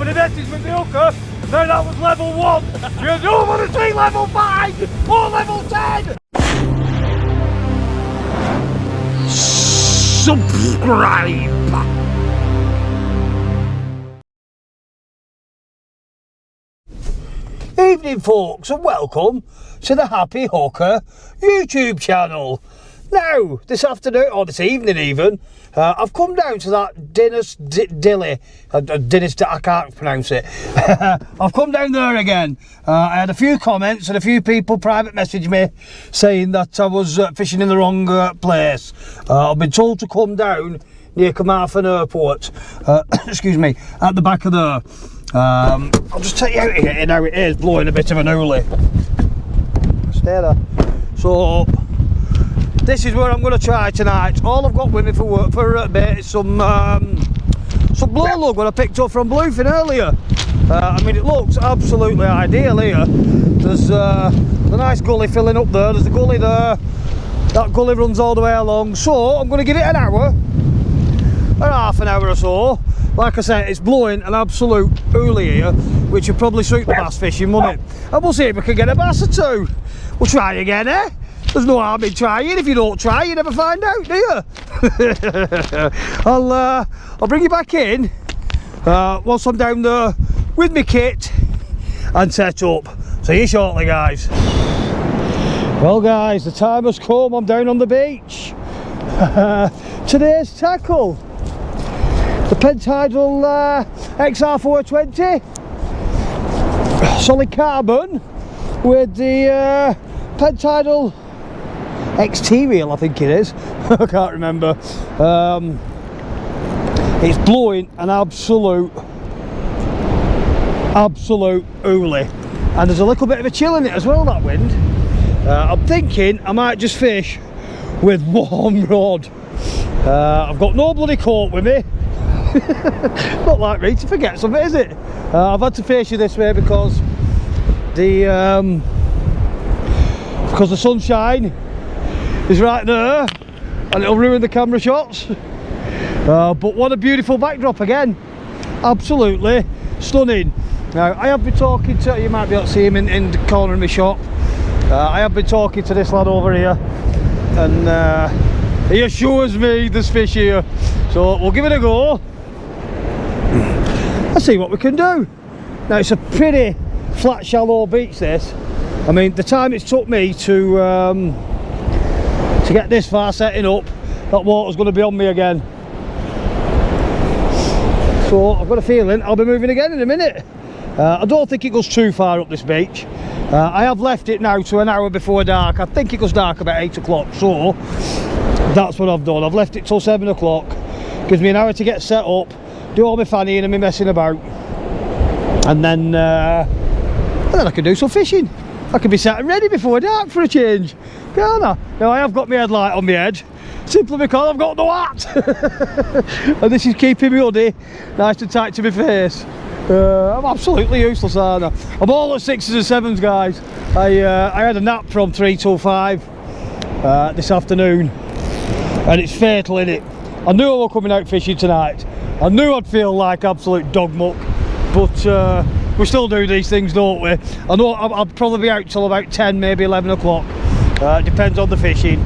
somebody messaged with the hooker, and then that was level 1. You don't want to see level 5 or level 10. Subscribe. Evening folks, and welcome to the Happy Hooker YouTube channel. Now, this afternoon, or this evening even, I've come down to that Dennis Dilly. Dennis, I can't pronounce it. I've come down there again. I had a few comments and a few people private message me saying that I was fishing in the wrong place. I've been told to come down near Carmarthen Airport, excuse me, at the back of there. I'll just take you out here now. It is blowing a bit of an hoolie. Stay there. So this is where I'm going to try tonight. All I've got with me for work for a bit is some blow lug what I picked up from Bluefin earlier. I mean, it looks absolutely ideal here. There's the nice gully filling up there. There's the gully there. That gully runs all the way along. So I'm going to give it an hour, or half an hour or so. Like I said, it's blowing an absolute hoolie here, which would probably suit the bass fishing, wouldn't it? And we'll see if we can get a bass or two. We'll try again, eh? There's no harm in trying. If you don't try, you never find out, do you? I'll bring you back in once I'm down there with my kit and set up. See you shortly, guys. Well, guys, the time has come. I'm down on the beach. Today's tackle, the Pentidal XR420 solid carbon with the Pentidal XT reel, I think it is. I can't remember. It's blowing an absolute hoolie, and there's a little bit of a chill in it as well, that wind. I'm thinking I might just fish with one rod. I've got no bloody coat with me. Not like me to forget something, is it? I've had to fish you this way because the sunshine is right there and it'll ruin the camera shots. But what a beautiful backdrop again. Absolutely stunning. Now, I have been talking to, you might be able to see him in the corner of my shop. I have been talking to this lad over here, and he assures me there's fish here. So we'll give it a go. Let's see what we can do. Now, it's a pretty flat, shallow beach, this. I mean, the time it's took me to get this far setting up, that water's going to be on me again. So I've got a feeling I'll be moving again in a minute. I don't think it goes too far up this beach. I have left it now to an hour before dark. I think it goes dark about 8 o'clock, so that's what I've done. I've left it till 7 o'clock. Gives me an hour to get set up, do all my fannying and my messing about, and then I can do some fishing. I can be sat and ready before dark for a change, can't I? Now, I have got my headlight on my head, simply because I've got no hat. And this is keeping me hoodie nice and tight to my face. I'm absolutely useless, aren't I? I'm all at 6s and 7s, guys. I had a nap from 3 till 5 this afternoon, and it's fatal, innit? I knew I was coming out fishing tonight. I knew I'd feel like absolute dog muck, but we still do these things, don't we? I know I'll probably be out till about 10, maybe 11 o'clock. Depends on the fishing.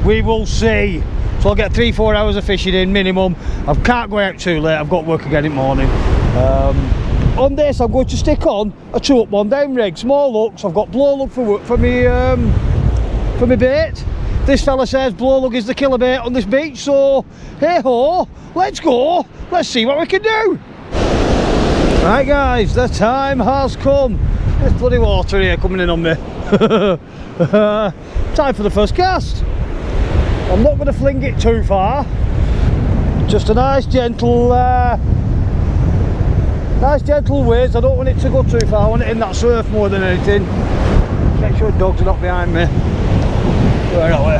We will see. So I'll get 3-4 hours of fishing in minimum. I can't go out too late. I've got work again in the morning. On this, I'm going to stick on a 2-up 1-down rig. Small hooks. I've got blow lug for me bait. This fella says blow lug is the killer bait on this beach. So hey ho, let's go. Let's see what we can do. Right, guys, the time has come. There's bloody water here coming in on me. Time for the first cast. I'm not going to fling it too far. Just a nice gentle whiz. I don't want it to go too far. I want it in that surf more than anything. Make sure dogs are not behind me. Where are we?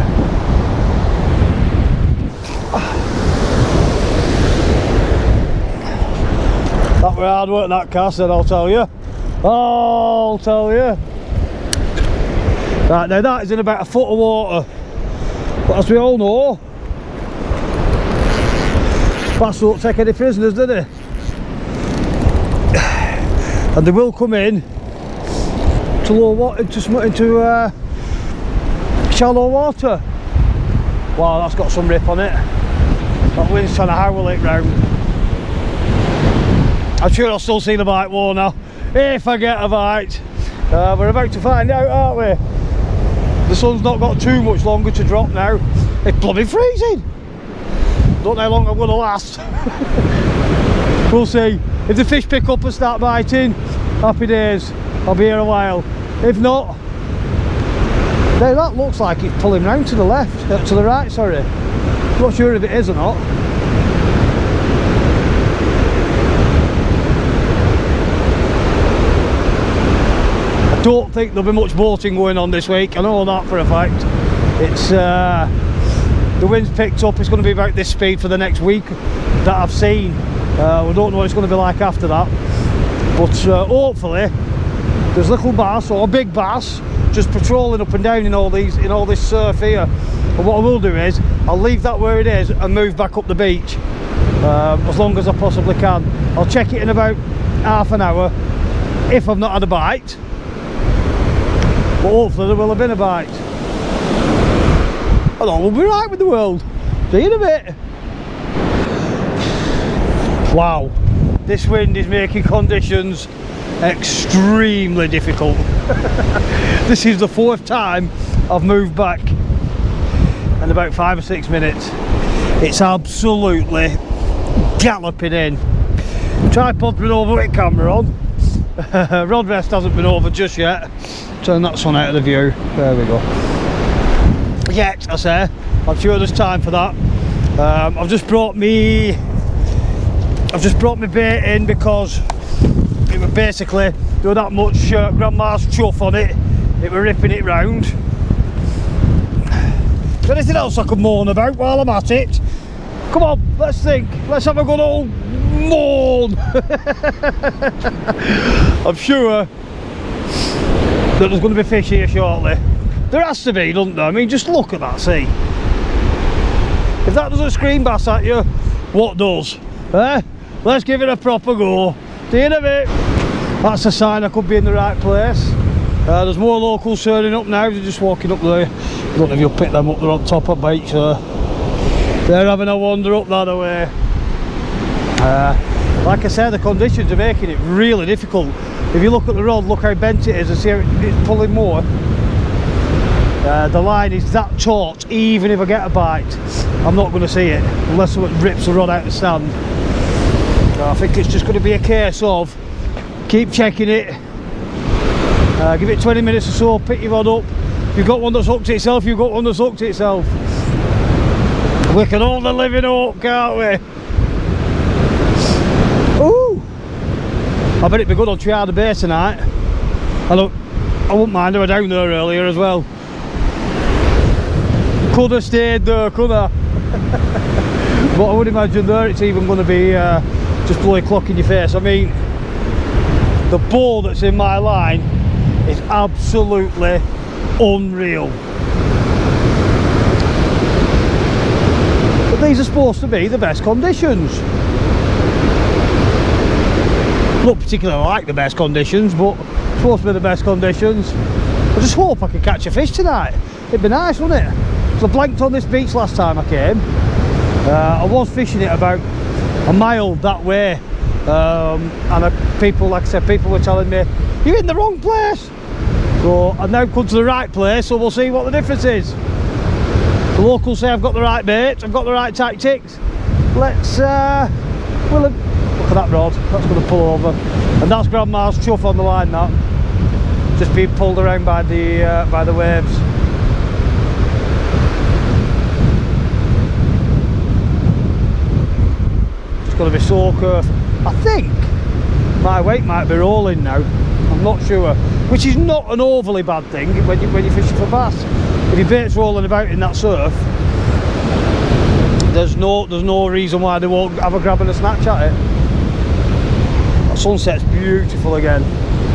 That were hard work, that cast, then I'll tell you. Oh, I'll tell you. Right, now that is in about a foot of water. But as we all know, bass don't take any prisoners, do they? and they will come in to low water, into shallow water. Wow, that's got some rip on it. That wind's trying to howl it round. I'm sure I'll still see the bite Warner if I get a bite. We're about to find out, aren't we? The sun's not got too much longer to drop now. It's bloody freezing. Don't know how long I'm going to last. We'll see. If the fish pick up and start biting, happy days. I'll be here a while. If not, now that looks like it's pulling round to the left, to the right, sorry. I'm not sure if it is or not. I don't think there'll be much boating going on this week. I know that for a fact. It's the wind's picked up. It's going to be about this speed for the next week that I've seen. We don't know what it's going to be like after that, but hopefully there's little bass or big bass just patrolling up and down in all this surf here. But what I will do is I'll leave that where it is and move back up the beach as long as I possibly can. I'll check it in about half an hour if I've not had a bite, but hopefully there will have been a bite. And all will be right with the world. See you in a bit. Wow, this wind is making conditions extremely difficult. This is the 4th time I've moved back in about 5 or 6 minutes. It's absolutely galloping in. Tripod's been over with camera on. Rod rest hasn't been over just yet. Turn that sun out of the view. There we go. Yet, I say. I'm sure there's time for that. I've just brought me bait in because it was basically there was that much grandma's chuff on it. It were ripping it round. Is there anything else I could moan about while I'm at it? Come on, let's think. Let's have a good old moan. I'm sure that there's going to be fish here shortly. There has to be, doesn't there? I mean, just look at that sea. If that doesn't scream bass at you, what does? Eh? Let's give it a proper go. See you in a bit. That's a sign I could be in the right place. There's more locals turning up now. They're just walking up there. I don't know if you'll pick them up. They're on top of beach. They're having a wander up that way. Like I said, the conditions are making it really difficult. If you look at the rod, look how bent it is and see how it's pulling more. The line is that taut. Even if I get a bite, I'm not going to see it unless someone rips the rod out of the stand. I think it's just going to be a case of keep checking it, give it 20 minutes or so, pick your rod up. If you've got one that's hooked itself, you've got one that's hooked itself. We can all the living hope, can't we? Ooh! I bet it'd be good on Triada Bay tonight. I wouldn't mind, I was down there earlier as well. Could have stayed there, could I? But I would imagine there it's even going to be just bloody clock in your face. I mean, the ball that's in my line is absolutely unreal. But these are supposed to be the best conditions. Not particularly like the best conditions, but supposed to be the best conditions. I just hope I can catch a fish tonight. It'd be nice, wouldn't it? So I blanked on this beach last time I came. I was fishing it about a mile that way, and people, like I said, people were telling me you're in the wrong place. So I've now come to the right place, so we'll see what the difference is. The locals say I've got the right bait, I've got the right tactics. Let's look at that rod. That's going to pull over, and that's grandma's chuff on the line. That just being pulled around by the waves. Going to be so careful. I think my weight might be rolling now. I'm not sure, which is not an overly bad thing when you're fishing for bass. If your bait's rolling about in that surf, there's no reason why they won't have a grab and a snatch at it. That sunset's beautiful again.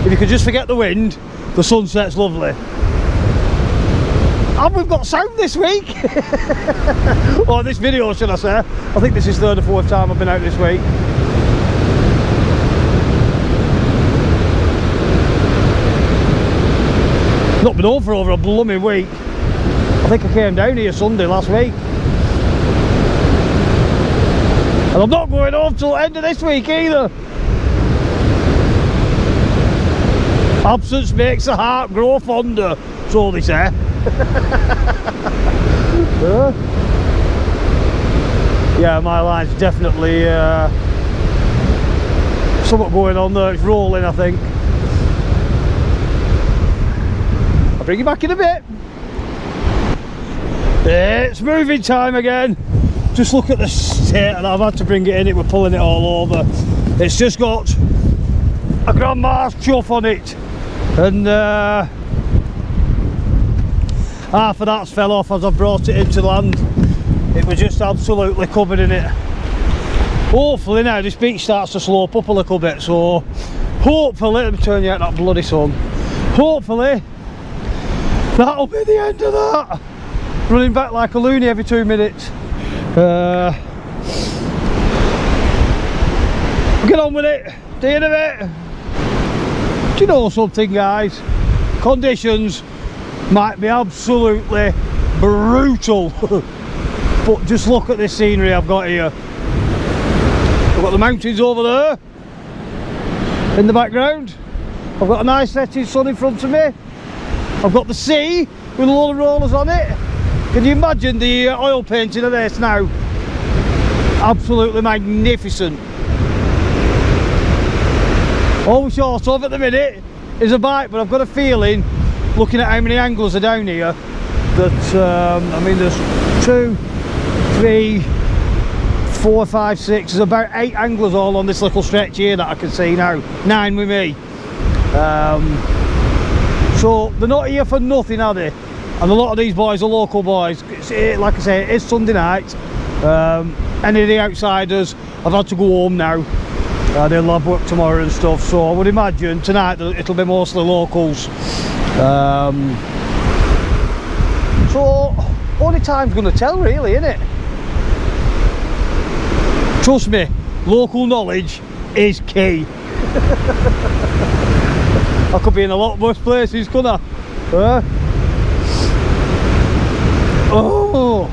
If you could just forget the wind, the sunset's lovely. And we've got sound this week. Or this video, should I say. I think this is 3rd or 4th time I've been out this week. Not been home for over a blooming week. I think I came down here Sunday last week. And I'm not going home till the end of this week either. Absence makes the heart grow fonder, so they say. Yeah, my line's definitely something going on there. It's rolling, I think. I'll bring you back in a bit. It's moving time again. Just look at the state, and I've had to bring it in. We're pulling it all over. It's just got a grandma's chuff on it, and half of that's fell off as I brought it into land. It was just absolutely covered in it. Hopefully now this beach starts to slope up a little bit, so hopefully, let me turn you out that bloody sun. Hopefully that'll be the end of that. Running back like a loony every 2 minutes. Get on with it. Do you know it? Do you know something, guys? Conditions might be absolutely brutal. But just look at this scenery I've got here. I've got the mountains over there in the background. I've got a nice setting sun in front of me. I've got the sea with a lot of rollers on it. Can you imagine the oil painting of this now? Absolutely magnificent. All we're short of at the minute is a bike, but I've got a feeling, looking at how many anglers are down here, that I mean there's 2, 3, 4, 5, 6, there's about 8 anglers all on this little stretch here that I can see now. 9 with me. So they're not here for nothing, are they? And a lot of these boys are local boys. Like I say, it is Sunday night. Any of the outsiders have had to go home now. They'll have work tomorrow and stuff, so I would imagine tonight it'll be mostly locals. So only time's going to tell, really, isn't it? Trust me, local knowledge is key. I could be in a lot worse places, couldn't I? Oh,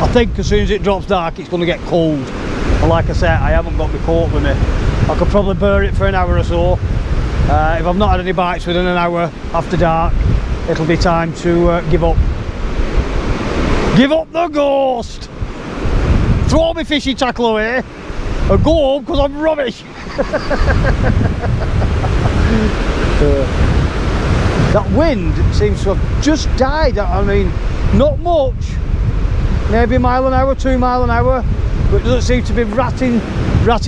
I think as soon as it drops dark it's going to get cold, and like I said, I haven't got my coat with me. I could probably burn it for an hour or so. If I've not had any bites within an hour after dark, it'll be time to give up. Give up the ghost! Throw my fishing tackle away and go home because I'm rubbish. That wind seems to have just died. I mean, not much, maybe a mile an hour, 2 miles an hour, but it doesn't seem to be ratting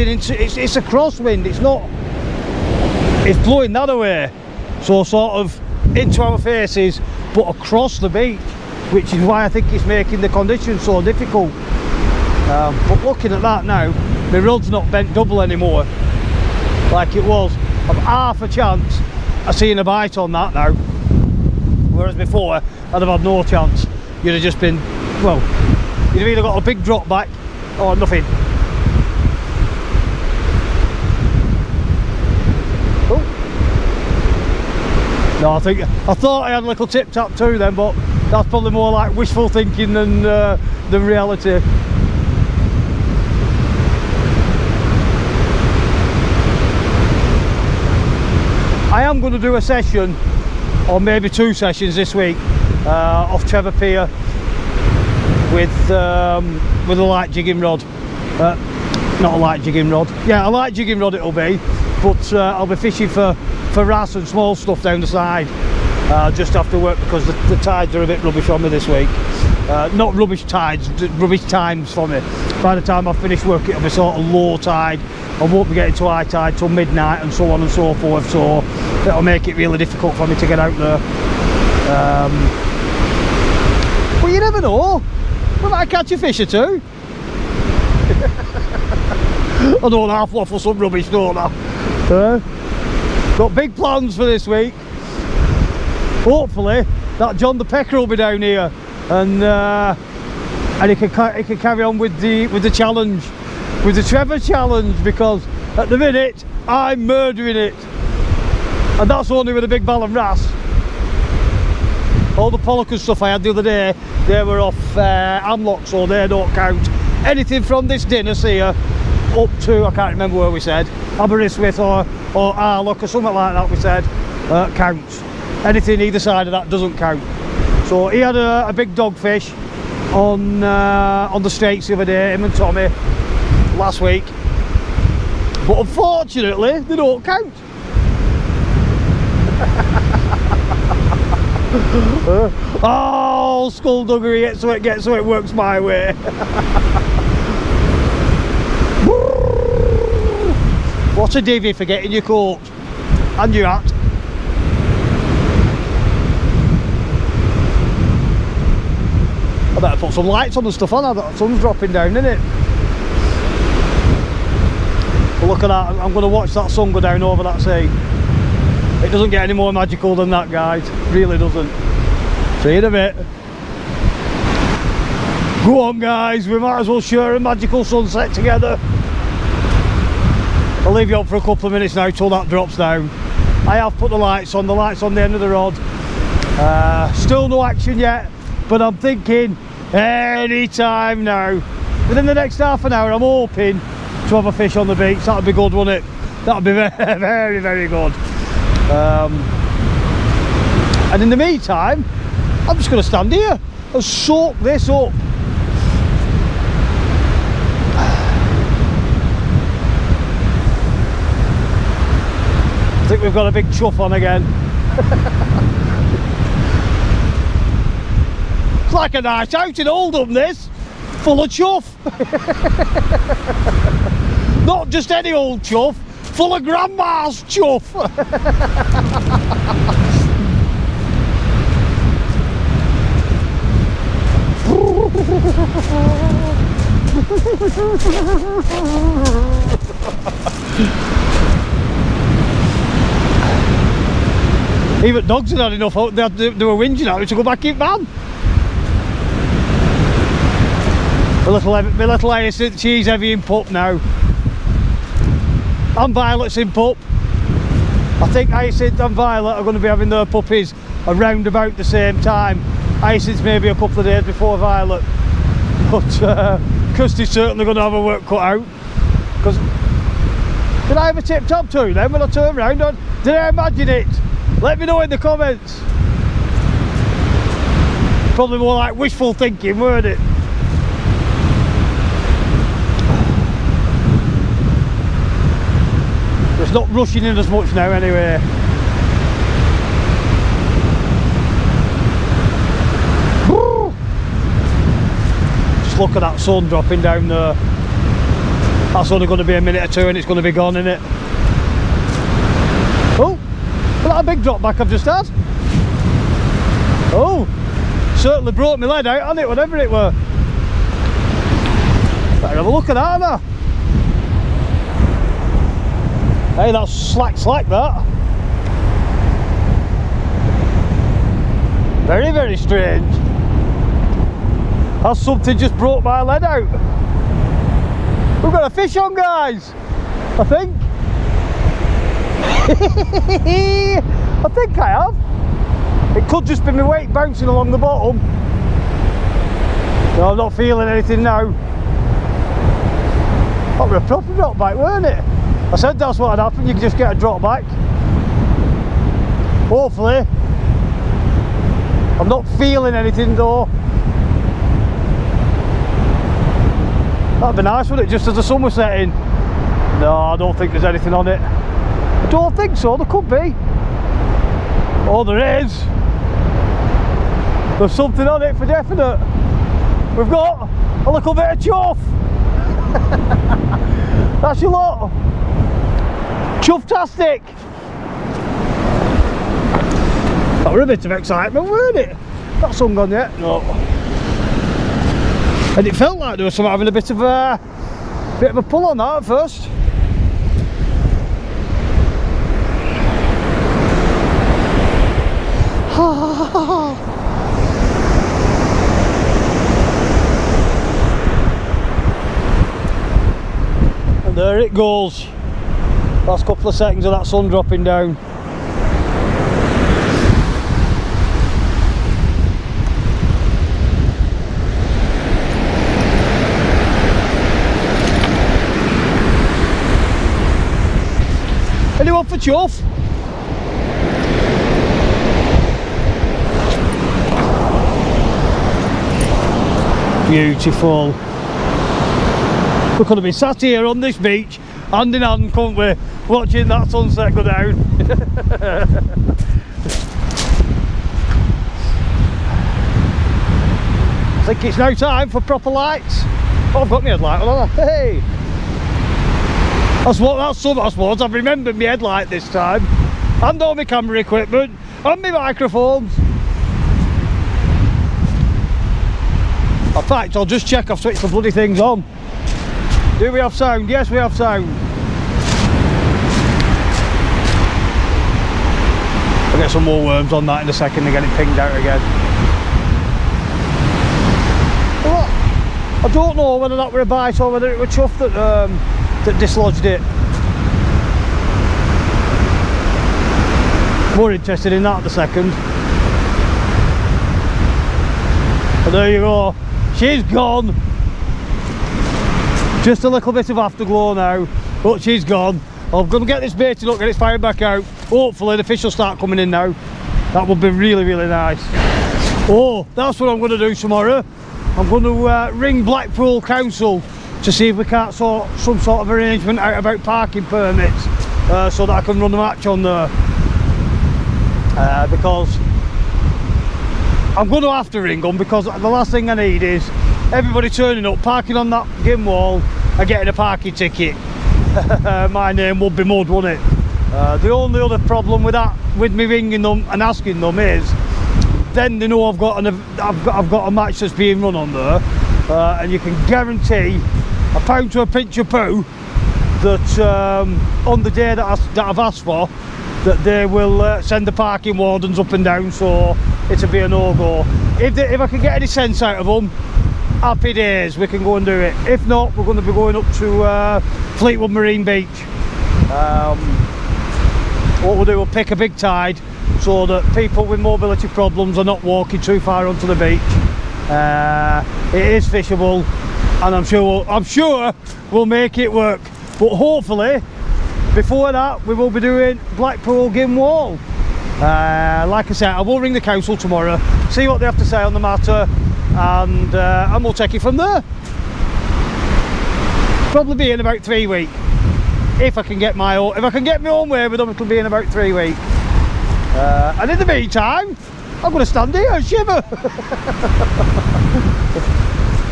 into. It's a crosswind. It's not. It's blowing that away, so sort of into our faces, but across the beach, which is why I think it's making the conditions so difficult. But looking at that now, my rod's not bent double anymore, like it was. I've half a chance of seeing a bite on that now, whereas before I'd have had no chance. You'd have just been, well, you'd have either got a big drop back or nothing. Oh. No, I thought I had a little tip tap too then, but that's probably more like wishful thinking than reality. I am going to do a session, or maybe 2 sessions this week, off Trevor Pier with a light jigging rod. Not a light jigging rod. Yeah, a light jigging rod it'll be, but I'll be fishing for wrasse and small stuff down the side just after work, because the tides are a bit rubbish on me this week. Not rubbish tides, rubbish times for me. By the time I finish work it'll be sort of low tide. I won't be getting to high tide till midnight and so on and so forth, so it'll make it really difficult for me to get out there. But you never know, we might catch a fish or two. I don't half waffle some rubbish, don't I? Got big plans for this week. Hopefully that John the Pecker will be down here, and he can carry on with the challenge, with the Trevor challenge, because at the minute I'm murdering it, and that's only with a big ball of wrasse. All the pollock and stuff I had the other day, they were off Amlock, so they don't count. Anything from this dinner here up to, I can't remember where we said, Aberystwyth or Arlock or something like that we said, counts. Anything either side of that doesn't count. So he had a big dogfish on the Straits the other day, him and Tommy, last week. But unfortunately, they don't count. Oh, skullduggery, get so it works my way. What a divvy for getting your coat and your hat. I better put some lights on and stuff on. The sun's dropping down, isn't it? But look at that, I'm going to watch that sun go down over that sea. It doesn't get any more magical than that, guys. It really doesn't. See you in a bit. Go on, guys, we might as well share a magical sunset together. I'll leave you up for a couple of minutes now till that drops down. I have put the lights on the end of the rod. Still no action yet, but I'm thinking any time now. Within the next half an hour, I'm hoping to have a fish on the beach. That'd be good, wouldn't it? That'd be very, very, very good. And in the meantime, I'm just going to stand here and soak this up. I think we've got a big chuff on again. It's like a night out in Oldham, this, full of chuff. Not just any old chuff, full of grandma's chuff. Even dogs had enough. They were whinging at me to go back in van. My little Hyacinth, she's heavy in pup now. And Violet's in pup. I think Hyacinth and Violet are going to be having their puppies around about the same time. Hyacinth's maybe a couple of days before Violet. But Kirsty's certainly going to have her work cut out. Because did I have a tip-top too then when I turned round? Did I imagine it? Let me know in the comments. Probably more like wishful thinking, weren't it? It's not rushing in as much now anyway. Just look at that sun dropping down there. That's only going to be a minute or two and it's going to be gone, isn't it? Oh, well, that a big drop back I've just had. Oh, certainly brought my lead out on it, whatever it were. Better have a look at that, now. Hey, that's slack that. Very, very strange. That's something just brought my lead out. We've got a fish on, guys, I think. I think I have. It could just be my weight bouncing along the bottom. No, I'm not feeling anything now. That was a proper drop back, weren't it? I said that's what had happened, you could just get a drop back. Hopefully. I'm not feeling anything though. That'd be nice, wouldn't it, just as the sun was setting? No, I don't think there's anything on it. I don't think so, there could be. Oh, there is. There's something on it for definite. We've got a little bit of chuff. That's your lot. Chufftastic! That were a bit of excitement, weren't it? That sun gone yet? No. And it felt like there was someone having a bit of a pull on that at first. And there it goes. Last couple of seconds of that sun dropping down. for chuff. Beautiful. We could have been sat here on this beach, hand in hand, couldn't we, watching that sunset go down. I think it's now time for proper lights. Oh, I've got my headlight on, haven't I? Hey! That's something, I suppose. I've remembered my headlight this time. And all my camera equipment, and my microphones. In fact, I'll just check I've switched the bloody things on. Do we have sound? Yes, we have sound. I'll get some more worms on that in a second to get it pinged out again. Well, I don't know whether that were a bite or whether it were chuff that dislodged it. More interested in that in a second. But there you go. She's gone. Just a little bit of afterglow now, but she's gone. I'm going to get this baited up, get it fired back out. Hopefully the fish will start coming in now. That would be really, really nice. Oh, that's what I'm going to do tomorrow. I'm going to ring Blackpool Council to see if we can't sort some sort of arrangement out about parking permits, so that I can run the match on there. Because I'm going to have to ring them, because the last thing I need is everybody turning up, parking on that gym wall and getting a parking ticket. My name would be mud, wouldn't it? The only other problem with that, with me ringing them and asking them, is then they know I've got a match that's being run on there, and you can guarantee a pound to a pinch of poo that on the day that I've asked for, that they will send the parking wardens up and down, so it'll be a no-go. If I can get any sense out of them, happy days, we can go and do it. If not, we're going to be going up to Fleetwood Marine Beach. What we'll do, we'll pick a big tide so that people with mobility problems are not walking too far onto the beach. It is fishable, and I'm sure we'll make it work. But hopefully, before that, we will be doing Blackpool Gim Wall. Like I said, I will ring the council tomorrow, see what they have to say on the matter, and we'll take it from there. Probably be in about 3 weeks. If I can get my own way with them, it'll be in about 3 weeks. And in the meantime, I'm going to stand here and shiver.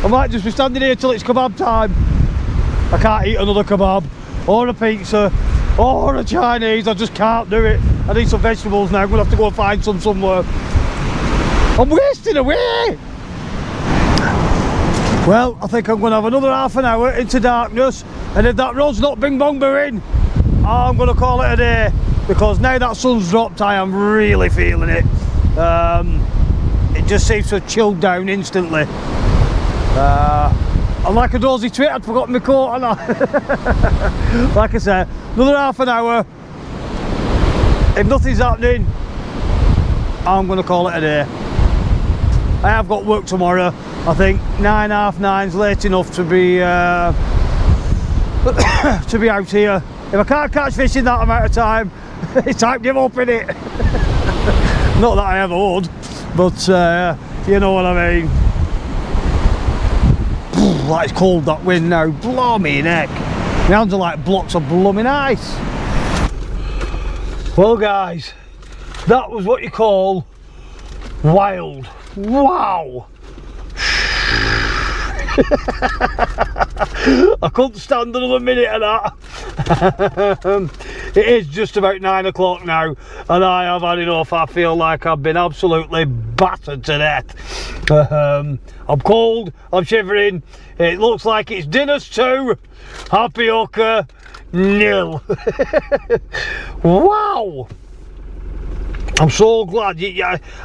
I might just be standing here till it's kebab time. I can't eat another kebab, or a pizza, or a Chinese. I just can't do it. I need some vegetables now. I'm going to have to go and find some somewhere. I'm wasting away. Well, I think I'm going to have another half an hour into darkness, and if that rod's not bing bong in, I'm going to call it a day, because now that sun's dropped, I am really feeling it. It just seems to have chilled down instantly. I'm like a dozy twit, I'd forgotten my coat, hadn't I? Like I said, another half an hour. If nothing's happening, I'm going to call it a day. I have got work tomorrow. I think 9, half 9's late enough to be to be out here. If I can't catch fish in that amount of time, it's time to give up, innit? Not that I ever would, but you know what I mean. Like, it's cold, that wind now, blow me neck. My hands are like blocks of blooming ice. Well guys, that was what you call wild. Wow. I couldn't stand another minute of that. It is just about 9 o'clock now, and I have had enough. I feel like I've been absolutely battered to death. I'm cold, I'm shivering. It looks like it's dinner's 2. Happy hooker, 0. Wow. I'm so glad.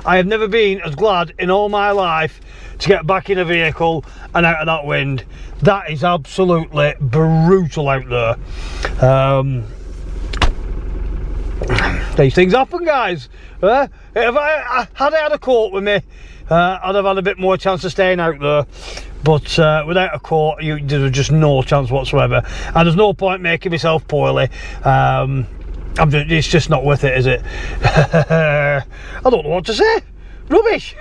I have never been as glad in all my life to get back in a vehicle and out of that wind. That is absolutely brutal out there. These things happen, guys. If I had a coat with me, I'd have had a bit more chance of staying out there. But without a coat, there's just no chance whatsoever. And there's no point making myself poorly. it's just not worth it, is it? I don't know what to say. Rubbish.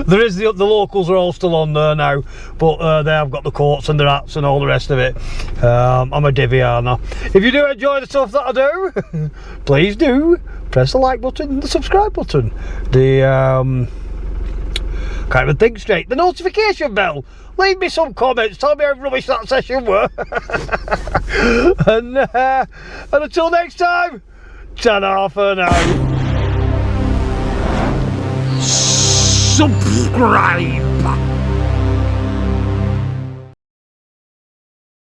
There is the locals are all still on there now, but they have got the coats and the hats and all the rest of it. I'm a divvy, aren't I? If you do enjoy the stuff that I do, please do press the like button and the subscribe button. The can't even think straight. The notification bell. Leave me some comments. Tell me how rubbish that session were. and until next time, ta-da for now. Subscribe.